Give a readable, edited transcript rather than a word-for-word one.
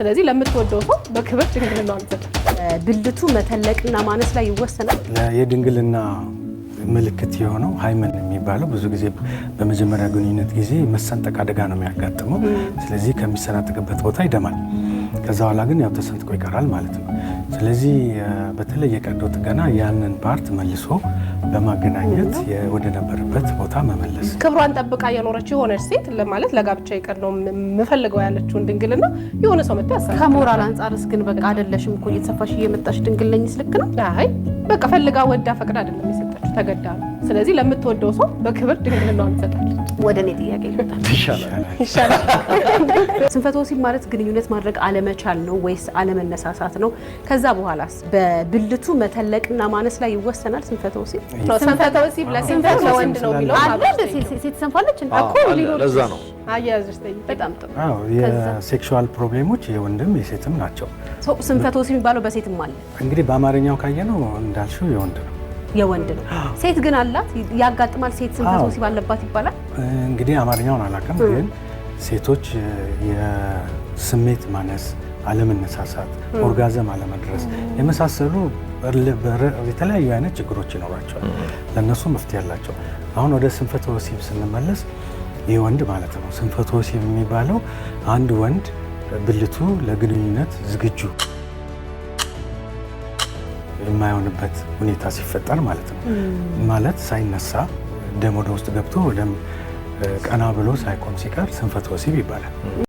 ስለዚህ ለምትወደው ሰው በክብር ድንግልና አንተ ብልቱ መተለቅና ማነስ ላይ ይወሰናል። የድንግልና ምልክት የሆነው ሃይመን የሚባለው ብዙ ጊዜ በመጀመሪያ ግንኙነት ጊዜ መሰንጠቅ አደጋ ነው የሚያጋጥመው። ስለዚህ ከሚሰነጠቅበት ቦታ ይደማል። ከዛ በኋላ ግን ያው ተሰንጥቆ ይቀራል ማለት ነው። ስለዚህ በተለይ የቀዶ ጥገና ያንን ፓርት መልሶ በማገናኘት ወደ ነበረበት ቦታ መመለስ። ክብሯን ጠብቃ የኖረች የሆነች ሴት ለማለት ለጋብቻ ይቀር ነው የምፈልገው ያለችውን ድንግልና የሆነ ሰው መጥቶ ያሳል። ከሞራል አንጻርስ ግን በቃ አይደለሽም እኮ እየተሰፋሽ እየመጣሽ ድንግል ነኝ ልክ ነው? አይ በቃ ፈልጋ ወዳ ፈቅዳ አይደለም የሰጠችው ተገዳ ነው። ስለዚህ ለምትወደው ሰው በክብር ድንግልናዋን ትሰጣለች። ወደ እኔ ጥያቄ ይመጣል። ይሻላል። ስንፈተ ወሲብ ማለት ግንኙነት ማድረግ አለመቻል ነው ወይስ አለመነሳሳት ነው? ከዛ በኋላስ በብልቱ መተለቅና ማነስ ላይ ይወሰናል ስንፈተ ወሲብ? ስንፈተ ወሲብ ለሴት ለወንድ ነው የሚለው አለ። ሴት ሰንፋለች እኮ ለዛ ነው አያያዝሽ ጠይቅ። በጣም ጥሩ። አዎ የሴክሹዋል ፕሮብሌሞች የወንድም የሴትም ናቸው። ስንፈተ ወሲብ የሚባለው በሴትም አለ። እንግዲህ በአማርኛው ካየነው እንዳልሽው የወንድ ነው። የወንድ ነው። ሴት ግን አላት ያጋጥማል። ሴት ስንፈተ ወሲብ አለባት ይባላል። እንግዲህ አማርኛውን አላውቅም፣ ግን ሴቶች የስሜት ማነስ፣ አለመነሳሳት፣ ኦርጋዝም አለመድረስ የመሳሰሉ የተለያዩ አይነት ችግሮች ይኖራቸዋል። ለእነሱ መፍትሄ ያላቸው። አሁን ወደ ስንፈተ ወሲብ ስንመለስ የወንድ ማለት ነው። ስንፈተ ወሲብ የሚባለው አንድ ወንድ ብልቱ ለግንኙነት ዝግጁ የማይሆንበት ሁኔታ ሲፈጠር ማለት ነው። ማለት ሳይነሳ ደም ወደ ውስጥ ገብቶ ደም ቀና ብሎ ሳይቆም ሲቀር ስንፈተ ወሲብ ይባላል።